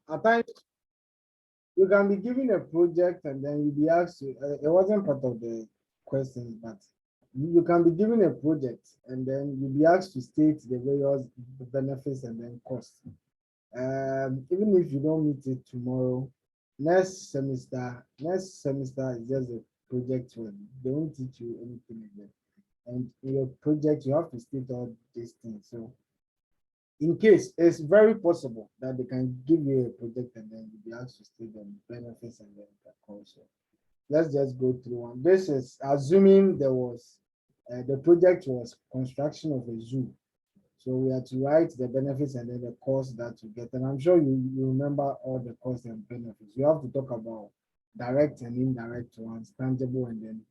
at times you can be given a project and then you'll be asked to, it wasn't part of the question, but you can be given a project and then you'll be asked to state the various benefits and then costs. Even if you don't meet it tomorrow, next semester is just a project one. They won't teach you anything again. And in your project, you have to state all these things. So in case it's very possible that they can give you a project and then you'll be asked to state the benefits and then the cost. So let's just go through one. This is assuming there was the project was construction of a zoo. So we have to write the benefits and then the cost that you get. And I'm sure you remember all the costs and benefits. You have to talk about direct and indirect ones, tangible and then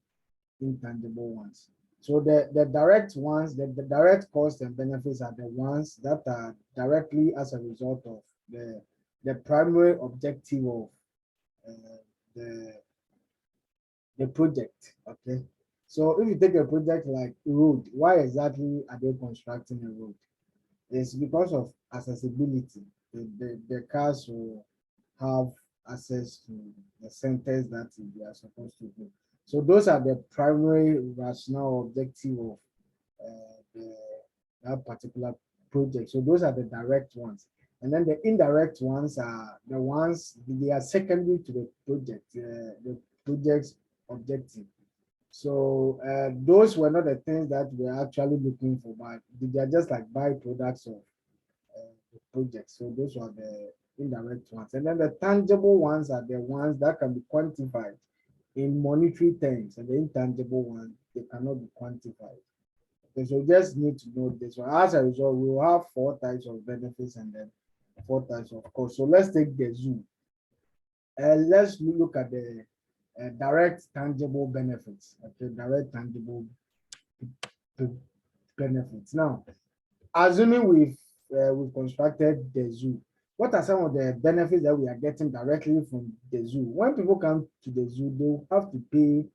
intangible ones. So the direct ones, the direct costs and benefits are the ones that are directly as a result of the primary objective of uh, the the project. Okay. So if you take a project like road, why exactly are they constructing a road? It's because of accessibility. The cars will have access to the centers that they are supposed to go. So those are the primary rational objective of that particular project. So those are the direct ones. And then the indirect ones are the ones they are secondary to the project's objective. So those were not the things that we're actually looking for, but they are just like byproducts of the project. So those were the indirect ones. And then the tangible ones are the ones that can be quantified in monetary terms, and the intangible ones, they cannot be quantified. Okay, so just need to know this one. As a result, we will have four types of benefits and then four types of costs. So let's take the zoo. Let's look at the direct tangible benefits. Okay, direct tangible benefits. Now, assuming we've constructed the zoo, what are some of the benefits that we are getting directly from the zoo? When people come to the zoo, they will have to pay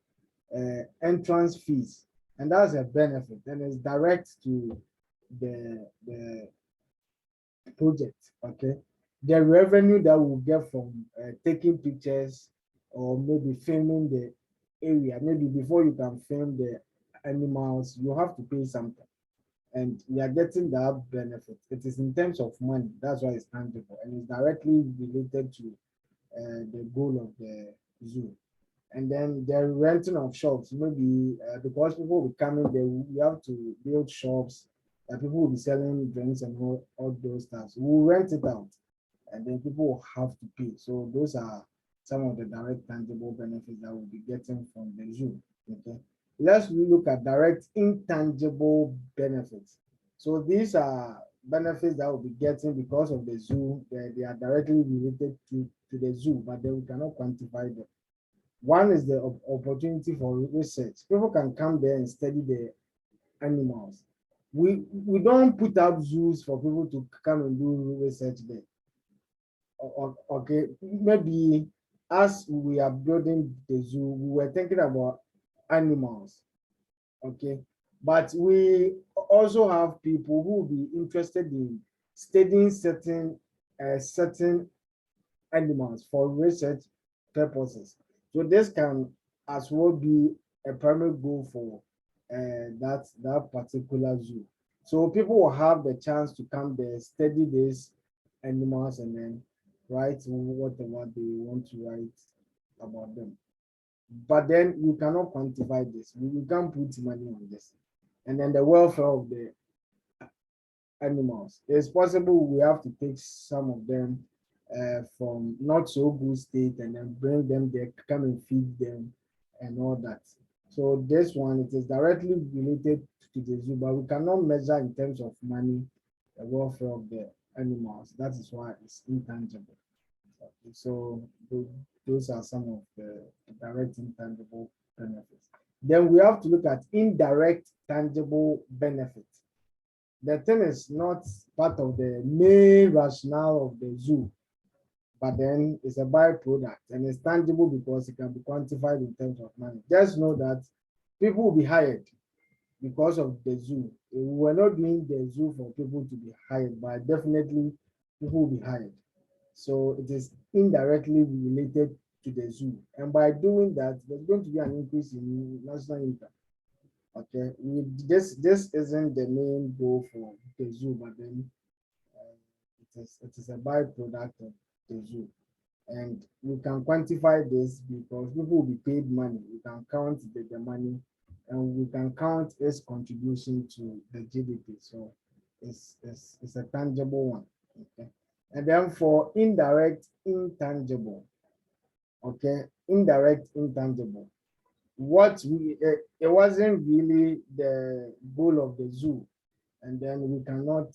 entrance fees, and that's a benefit, and it's direct to the project. Okay, the revenue that we'll get from taking pictures or maybe filming the area. Maybe before you can film the animals, you have to pay something, and we are getting that benefit. It is in terms of money. That's why it's tangible, and it's directly related to the goal of the zoo. And then the renting of shops, maybe because people will be coming there, we have to build shops that people will be selling drinks and all those stuff. So we'll rent it out, and then people will have to pay. So those are some of the direct tangible benefits that we'll be getting from the zoo. Okay, let's look at direct intangible benefits. So these are benefits that we'll be getting because of the zoo. They are directly related to the zoo, but then we cannot quantify them. One is the opportunity for research. People can come there and study the animals. We don't put up zoos for people to come and do research there. Okay, maybe as we are building the zoo, we were thinking about animals. Okay, but we also have people who will be interested in studying certain animals for research purposes. So this can as well be a primary goal for that particular zoo. So people will have the chance to come there, study these animals, and then write whatever they want to write about them. But then you cannot quantify this. You can't put money on this. And then the welfare of the animals. It's possible we have to take some of them from not so good state and then bring them there, come and feed them and all that. So this one, it is directly related to the zoo, but we cannot measure in terms of money the welfare of the animals. That is why it's intangible. Okay, so those are some of the direct intangible benefits. Then we have to look at indirect tangible benefits. The thing is not part of the main rationale of the zoo, but then it's a byproduct and it's tangible because it can be quantified in terms of money. Just know that people will be hired because of the zoo. We were not doing the zoo for people to be hired, but definitely people will be hired. So it is indirectly related to the zoo. And by doing that, there's going to be an increase in national income. Okay, this isn't the main goal for the zoo, but then it is a byproduct of the zoo. And we can quantify this because people will be paid money. We can count the money, and we can count its contribution to the GDP. So it's a tangible one. Okay. And then for indirect intangible, okay, indirect intangible. It wasn't really the goal of the zoo, and then we cannot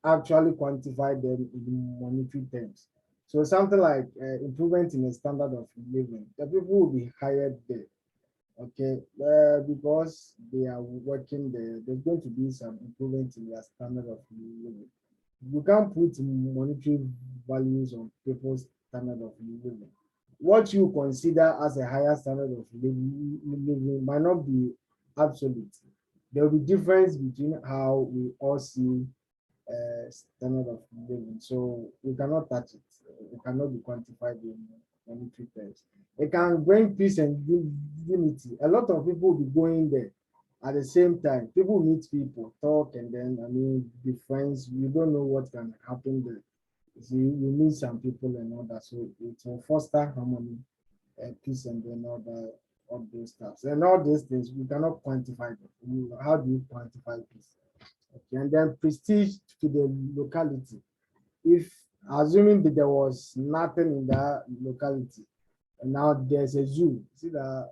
actually quantify them in monetary terms. So something like improvement in the standard of living, the people will be hired there, okay, because they are working there. There's going to be some improvement in their standard of living. You can't put monetary values on people's standard of living. What you consider as a higher standard of living might not be absolute. There will be difference between how we all see standard of living. So we cannot touch it. It cannot be quantified in monetary terms. It can bring peace and unity. A lot of people will be going there at the same time. People meet people, talk, and then be friends. You don't know what can happen there. So you meet some people and all that. So it will foster harmony, peace, and then all those stuff. And all these things we cannot quantify them. How do you quantify peace? Okay, and then prestige to the locality. If assuming that there was nothing in that locality, and now there's a zoo, see that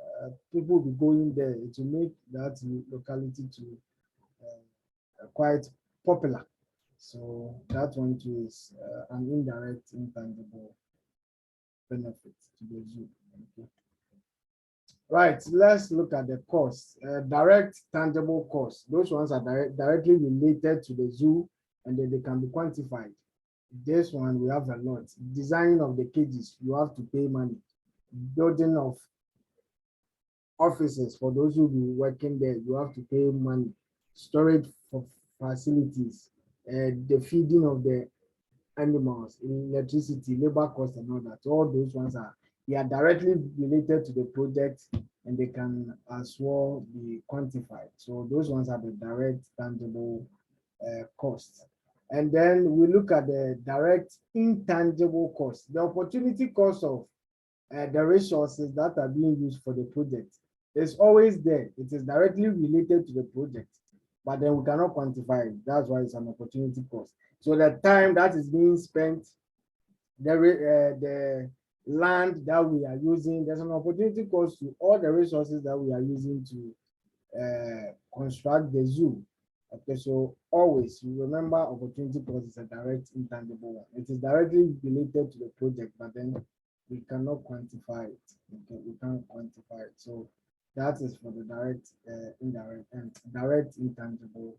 people will be going there to make that locality to quite popular. So that one too is an indirect intangible benefit to the zoo. Okay. Right, let's look at the cost. Direct tangible costs. Those ones are directly related to the zoo, and then they can be quantified. This one we have a lot. Designing of the cages, you have to pay money. Building of offices for those who will be working there, you have to pay money. Storage for facilities, the feeding of the animals, electricity, labor cost, and all that. All those ones they are directly related to the project, and they can as well be quantified. So those ones are the direct tangible costs. And then we look at the direct intangible costs, the opportunity cost of the resources that are being used for the project. It's always there. It is directly related to the project, but then we cannot quantify it. That's why it's an opportunity cost. So the time that is being spent, the land that we are using, there's an opportunity cost to all the resources that we are using to construct the zoo. Okay, so always you remember opportunity cost is a direct intangible one. It is directly related to the project, but then we cannot quantify it. Okay, we can't quantify it. So that is for the direct, indirect, and direct intangible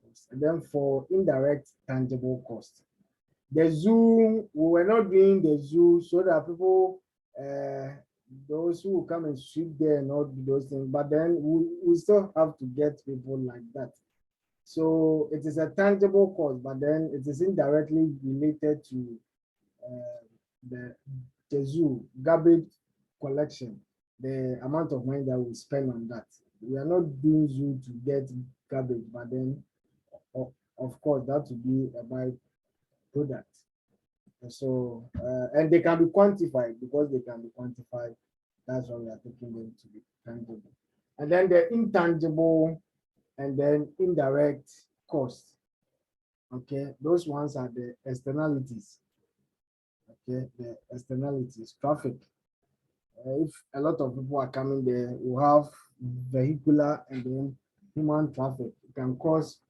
cost. And then for indirect tangible cost, the zoo, we were not doing the zoo so that people, those who will come and sweep there and all those things, but then we still have to get people like that. So it is a tangible cost, but then it is indirectly related to the, the zoo, garbage collection, the amount of money that we spend on that. We are not doing zoo to get garbage, but then of course that would be a byproduct. So and they can be quantified because they can be quantified. That's why we are taking them to be tangible. And then the intangible and then indirect costs. Okay, those ones are the externalities. Okay, the externalities, traffic. If a lot of people are coming there, we have vehicular and then human traffic. It can cause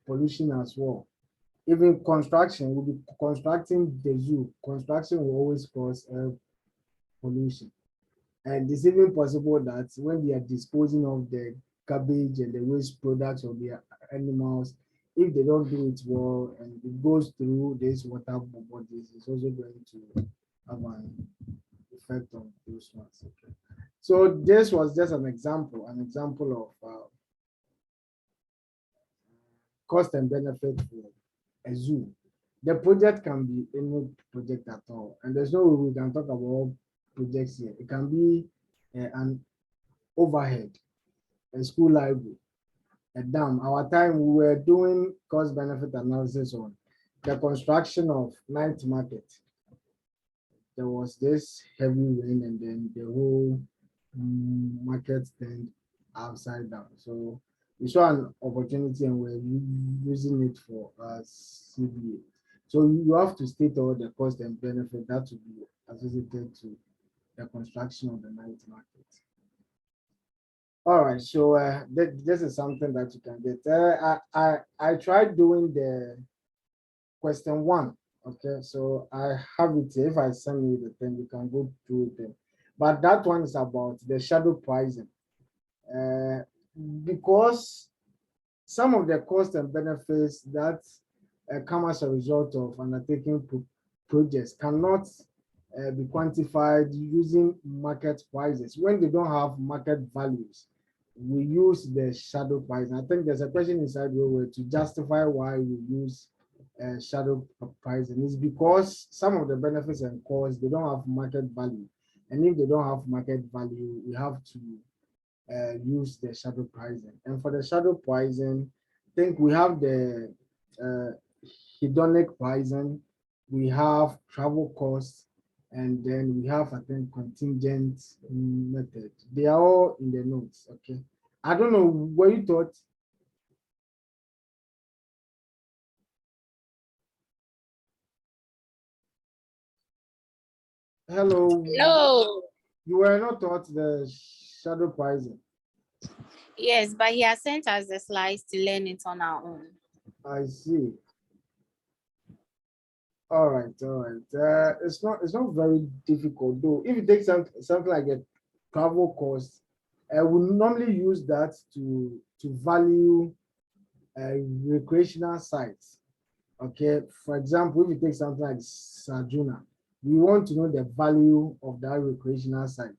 pollution as well. Even construction, will be constructing the zoo. Construction will always cause pollution. And it's even possible that when they are disposing of the garbage and the waste products of the animals, if they don't do it well and it goes through this water bodies, it's also going to have an effect on those ones. Okay. So this was just an example of cost and benefit for a zoo. The project can be any project at all, and there's no way we can talk about projects here. It can be an overhead, a school library, a dam. Our time we were doing cost benefit analysis on the construction of night market. There was this heavy rain, and then the whole market turned upside down. So we saw an opportunity and we're using it for CBA. So you have to state all the cost and benefit that will be associated to the construction of the night market. All right, so this is something that you can get. I tried doing the question 1. Okay, so I have it here. If I send you the thing, you can go through it then. But that one is about the shadow pricing. Because some of the costs and benefits that come as a result of undertaking projects cannot be quantified using market prices. When they don't have market values, we use the shadow pricing. I think there's a question inside where to justify why we use shadow pricing. It's because some of the benefits and costs, they don't have market value. And if they don't have market value, we have to use the shadow pricing. And for the shadow pricing, I think we have the hedonic pricing, we have travel costs, and then we have, I think, contingent method. They are all in the notes. Okay. I don't know what you thought. Hello. No. You were not taught the shadow pricing. Yes, but he has sent us the slides to learn it on our own. I see. All right, all right. It's not very difficult though. If you take something like a travel cost, we normally use that to value recreational sites. Okay, for example, if you take something like Sajuna, we want to know the value of that recreational site.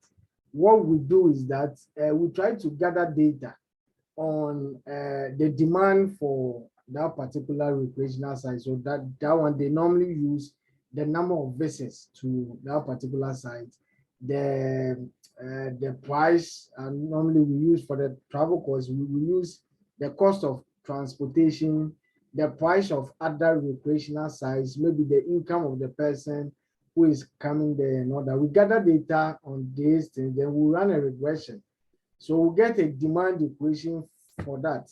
What we do is that we try to gather data on the demand for that particular recreational site. So that one, they normally use the number of visits to that particular site, the price, and normally we use for the travel cost, we use the cost of transportation, the price of other recreational sites, maybe the income of the person who is coming there and all that. We gather data on this thing, then we run a regression. So we'll get a demand equation for that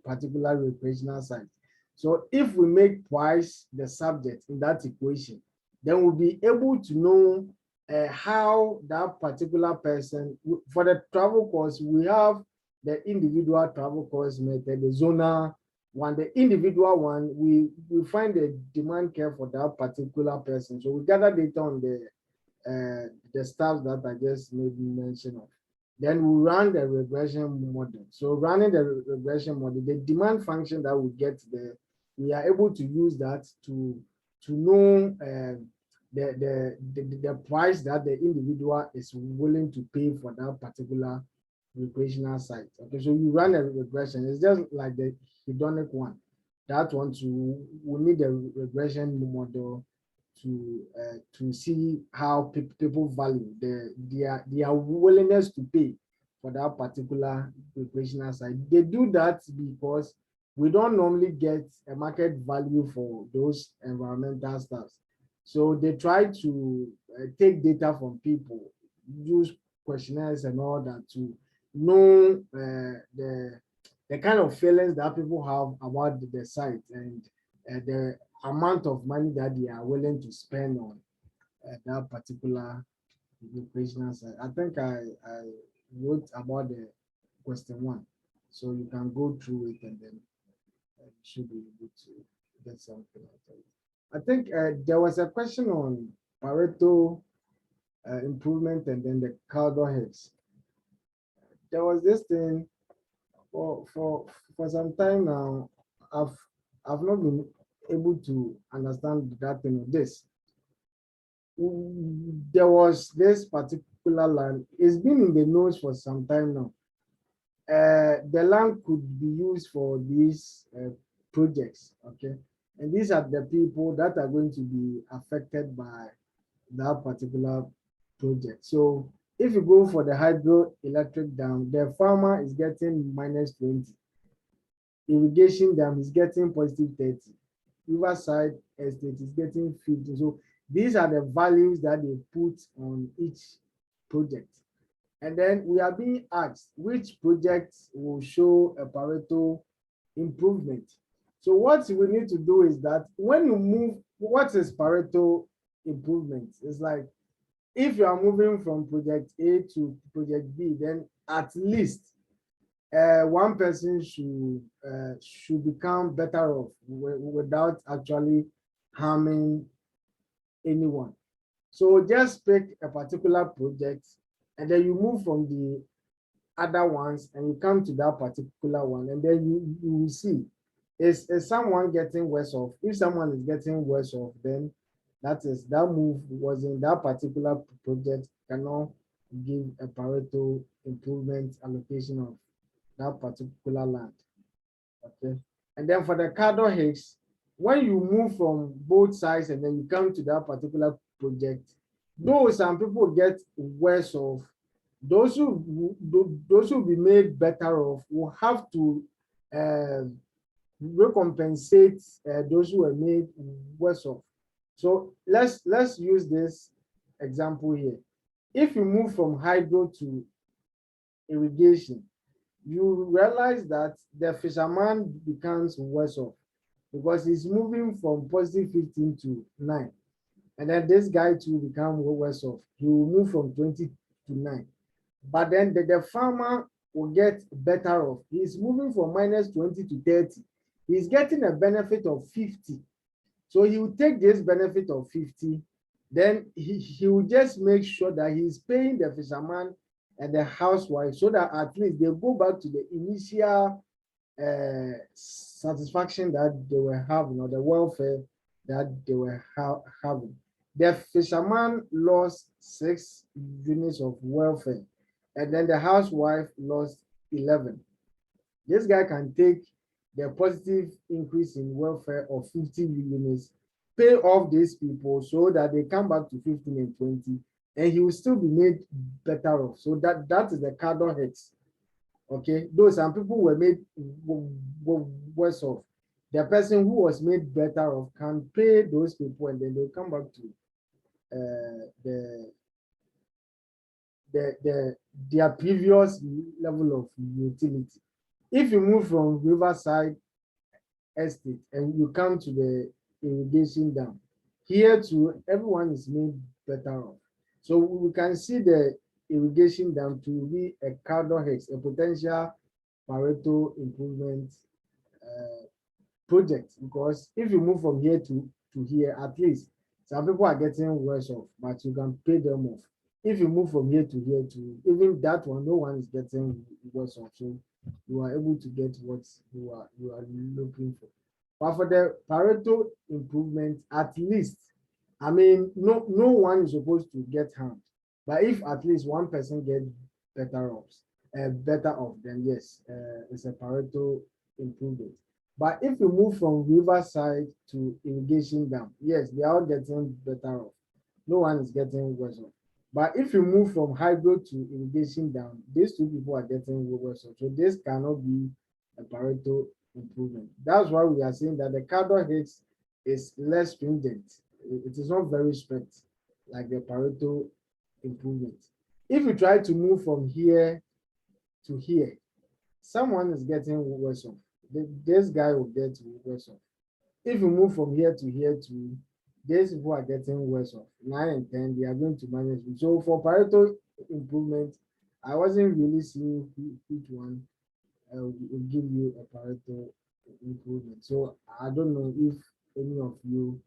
particular recreational site. So if we make price the subject in that equation, then we'll be able to know how that particular person, for the travel cost, we have the individual travel cost method, the zonal one, the individual one, we find the demand curve for that particular person. So we gather data on the stuff that I just made mention of. Then we run the regression model. So running the regression model, the demand function that we get there, we are able to use that to know the price that the individual is willing to pay for that particular recreational site. Okay, so you run a regression. It's just like the hedonic one. That one we need a regression model to see how people value their willingness to pay for that particular recreational site. They do that because we don't normally get a market value for those environmental stuff. So they try to take data from people, use questionnaires and all that to know the kind of feelings that people have about the site and the amount of money that they are willing to spend on that particular recreational site. I think I wrote about the question 1, so you can go through it and then you should be able to get something out of it. I think there was a question on Pareto improvement and then the Caldo heads. There was this thing for some time now. I've not been able to understand that thing of this. There was this particular land, it's been in the news for some time now. The land could be used for these projects, okay? And these are the people that are going to be affected by that particular project. So if you go for the hydroelectric dam, the farmer is getting minus 20. Irrigation dam is getting positive 30. Riverside estate is getting 50. So these are the values that they put on each project. And then we are being asked which projects will show a Pareto improvement. So what we need to do is that when you move, what is Pareto improvement? It's like if you are moving from project A to project B, then at least one person should become better off without actually harming anyone. So just pick a particular project and then you move from the other ones and you come to that particular one, and then you will see is someone getting worse off. If someone is getting worse off, then that move was in that particular project cannot give a Pareto improvement allocation of that particular land. Okay. And then for the Cardo Hicks, when you move from both sides and then you come to that particular project, though some people get worse off, those who be made better off will have to recompensate those who were made worse off. So let's use this example here. If you move from hydro to irrigation, you realize that the fisherman becomes worse off because he's moving from positive 15 to 9. And then this guy too become worse off. He will move from 20 to 9. But then the farmer will get better off. He's moving from minus 20 to 30. He's getting a benefit of 50. So he will take this benefit of 50. Then he will just make sure that he's paying the fisherman and the housewife so that at least they go back to the initial satisfaction that they were having, or the welfare that they were having. The fisherman lost 6 units of welfare, and then the housewife lost 11. This guy can take the positive increase in welfare of 50 units, pay off these people so that they come back to 15 and 20, and he will still be made better off. So that is the cardinal heads. Okay, though some people were made worse off, the person who was made better off can pay those people, and then they'll come back to their previous level of utility. If you move from Riverside Estate and you come to the irrigation dam, here too, everyone is made better off. So we can see the irrigation dam to be a cardinal hex, a potential Pareto improvement project, because if you move from here to here, at least some people are getting worse off, but you can pay them off. If you move from here to even that one, no one is getting worse off. So you are able to get what you are looking for. But for the Pareto improvement, at least, I mean, no one is supposed to get harmed. But if at least one person gets better off, then yes, it's a Pareto improvement. But if you move from riverside to irrigation dam, yes, they are all getting better off. No one is getting worse off. But if you move from hydro to irrigation dam, these two people are getting worse off. So this cannot be a Pareto improvement. That's why we are saying that the cardinal hits is less stringent. It is not very strict like the Pareto improvement. If you try to move from here to here, someone is getting worse off. This guy will get worse off. If you move from here to here to these people are getting worse off. 9 and 10, they are going to manage. So for Pareto improvement, I wasn't really seeing which one will give you a Pareto improvement. So I don't know if any of you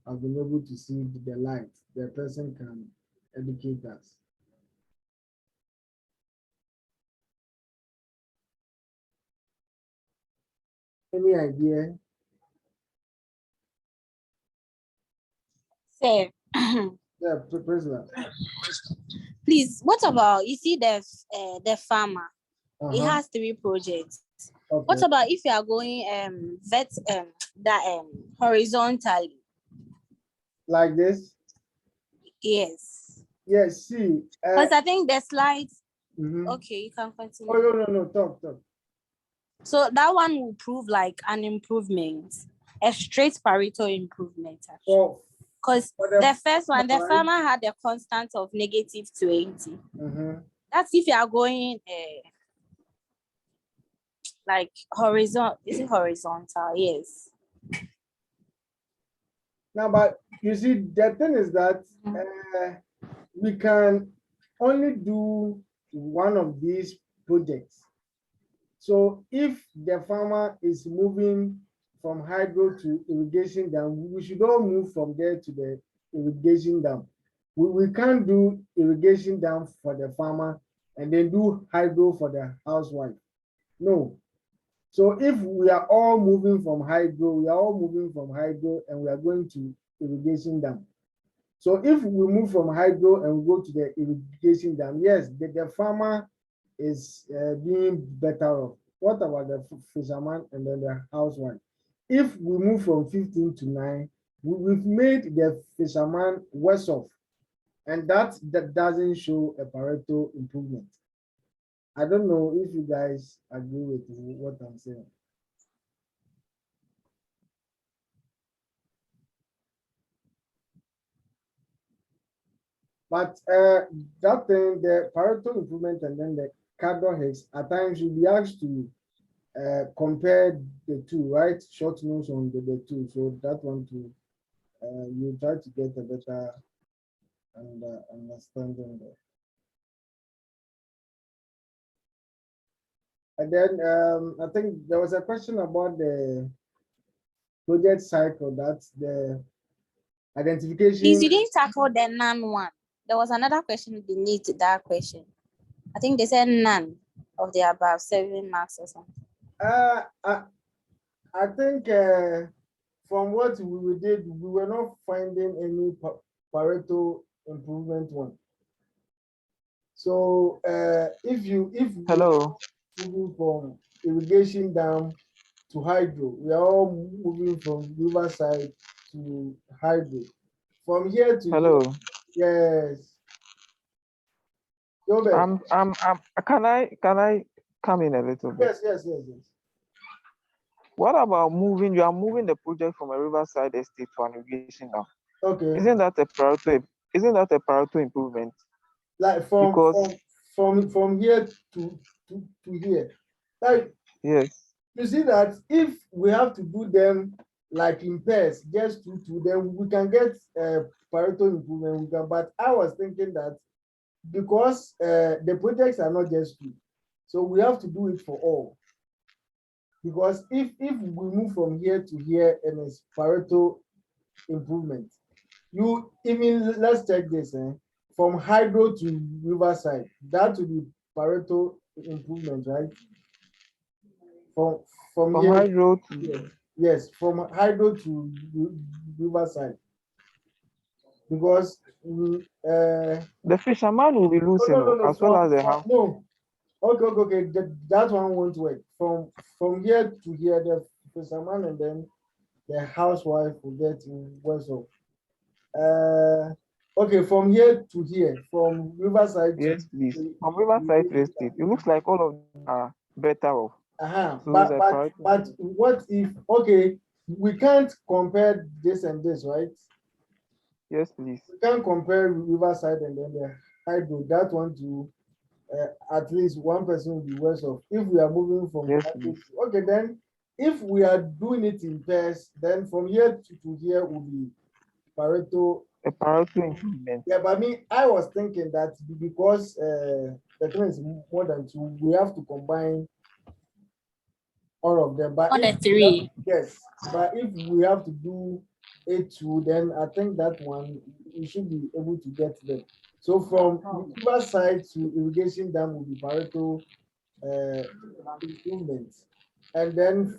have been able to see the light. The person can educate us. Any idea? Sir, Yeah, President. please, what about, you see the farmer? He has 3 projects. Okay. What about if you are going horizontally? Like this? Yes. Yes, see. Because I think the slides. Mhm. Okay, you can continue. Oh, no, talk. So that one will prove like an improvement, a straight Pareto improvement. Because the first one, the farmer had a constant of -20. That's if you are going like horizontal. Is it horizontal? Yes. Now, but you see, the thing is that we can only do one of these projects. So if the farmer is moving from hydro to irrigation dam, we should all move from there to the irrigation dam. We can't do irrigation dam for the farmer and then do hydro for the housewife. No. So if we are all moving from hydro, and we are going to irrigation dam. So if we move from hydro and we go to the irrigation dam, yes, the farmer is being better off. What about the fisherman and then the housewife? If we move from 15 to 9, we've made the fisherman worse off, and that doesn't show a Pareto improvement. I don't know if you guys agree with what I'm saying. But that thing, the Pareto improvement and then the carbon hits, at times you'll be asked to compare the two, right? Short notes on the two. So that one too, you try to get a better understanding there. And then I think there was a question about the project cycle. That's the identification. Please, you didn't tackle the none one. There was another question beneath that question. I think they said none of the above 7 marks or something. I think from what we did, we were not finding any Pareto improvement one. So if Hello. moving from irrigation dam to hydro, we are all moving from riverside to hydro. From here to Hello. here, yes. Can I come in a little bit? Yes. What about moving? You are moving the project from a riverside estate to an irrigation dam. Okay. Isn't that a Pareto improvement? Like from here to here. Like, yes. You see that if we have to do them like in pairs, just two, then we can get Pareto improvement. But I was thinking that because the projects are not just two, so we have to do it for all. Because if we move from here to here and it's Pareto improvement, let's check this. From hydro to riverside, that will be Pareto improvement, right? From here, hydro to yes, from hydro to riverside, because the fisherman will be losing as well as the house. No, okay, that one won't work. From here to here, the fisherman and then the housewife will get worse off. Okay, from here to here, from riverside. Yes, please. From riverside to estate, it looks like all of them are better off. So but what if, okay, we can't compare this and this, right? Yes, please. We can't compare riverside and then the hydro. That one to at least one person will be worse off. If we are moving from hydro, okay, then if we are doing it in pairs, then from here to here will be Pareto. A Pareto improvement. Yeah, but I was thinking that because the thing is more than two, we have to combine all of them. But the three. Yes, but if we have to do it two, then I think that one we should be able to get them. So from riverside to irrigation dam will be Pareto improvement, and then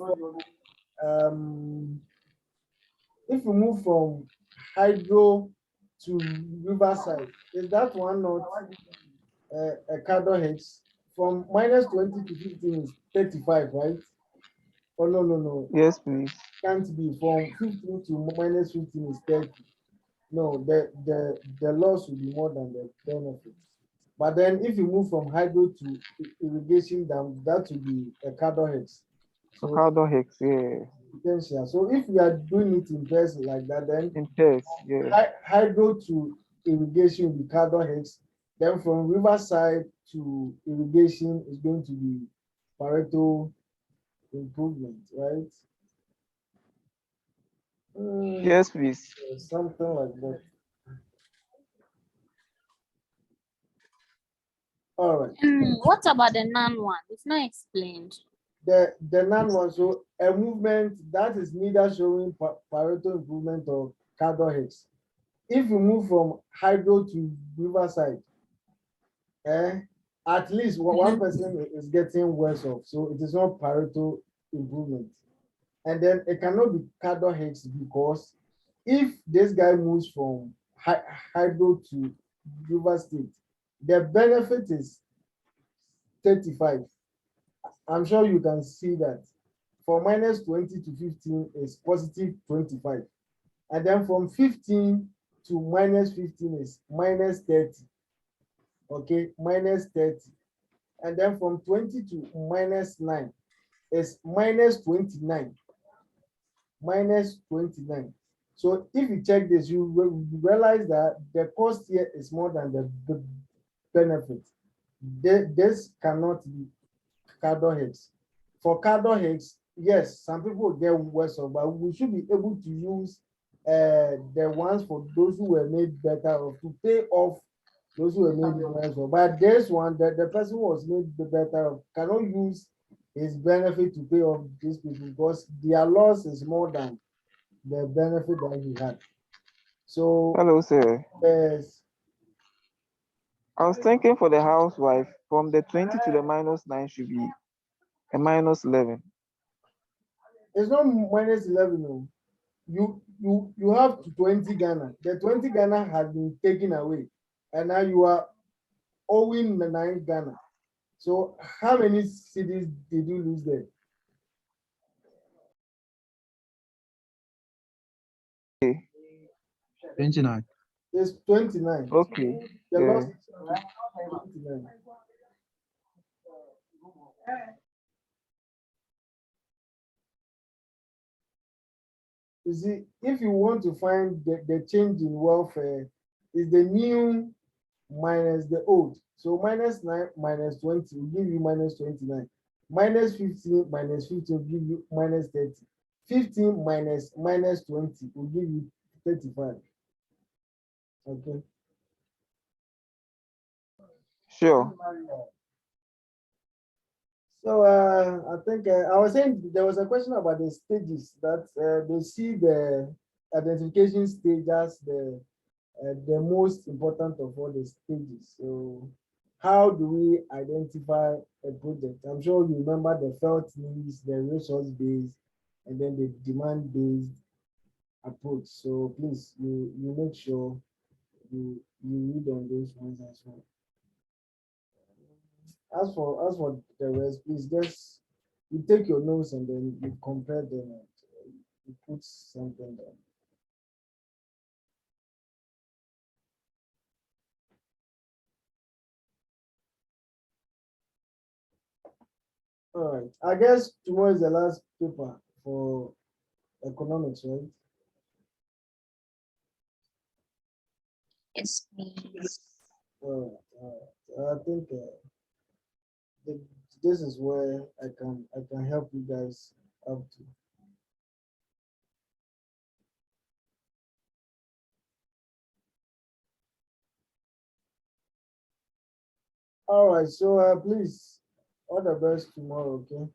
if we move from hydro to riverside, is that one not a carbon hits? From -20 to 15 is 35, right? Oh, no. Yes, please. Can't be from 15 to minus 15 is 30. No, the loss will be more than the benefit. But then if you move from hydro to irrigation dam, that will be a carbon hex. So carbon hex, yeah. Potential. So if we are doing it in pairs like that, then In pairs, yeah. Hydro to irrigation will be carbon hex. Then from riverside to irrigation is going to be Pareto improvement, right? Yes, please. Something like that. All right. What about the non one? It's not explained. The non one, so a movement that is neither showing Pareto improvement or carbon hex. If you move from hydro to riverside, at least one person is getting worse off. So it is not Pareto improvement. And then it cannot be carbon hex because if this guy moves from hydro to river state, the benefit is 35. I'm sure you can see that. For minus 20 to 15 is positive 25. And then from 15 to minus 15 is minus 30. Okay, minus 30. And then from 20 to minus 9 is minus 29. Minus 29. So if you check this, you will realize that the cost here is more than the benefit. This cannot be carbon hex. For carbon hex, yes, some people get worse off, but we should be able to use the ones for those who were made better off to pay off those who were made worse off. But this one, the person who was made better off cannot use his benefit to pay off these people because their loss is more than the benefit that he had. So hello, sir. yes. I was thinking for the housewife, from the 20 to the minus 9 should be a minus 11. It's not minus 11. No. You have 20 Ghana. The 20 Ghana has been taken away, and now you are owing the 9 Ghana. So how many cities did you lose there? Okay. 29. It's 29. Okay. The Yeah. loss is 29. You see, if you want to find the change in welfare, is the new minus the old. So minus 9 minus 20 will give you minus 29. Minus 15 minus 15 will give you minus 30. 15 minus minus 20 will give you 35. Okay. Sure. So I think I was saying there was a question about the stages that they see the identification stage as the most important of all the stages. So how do we identify a project? I'm sure you remember the felt needs, the resource based, and then the demand based approach. So please, you make sure you read on those ones as well. As for the rest, please just you take your notes and then you compare them and you put something there. All right. I guess tomorrow is the last paper for economics, right? Yes, please. All right. I think this is where I can help you guys up to. All right. So please, all the best tomorrow. Okay.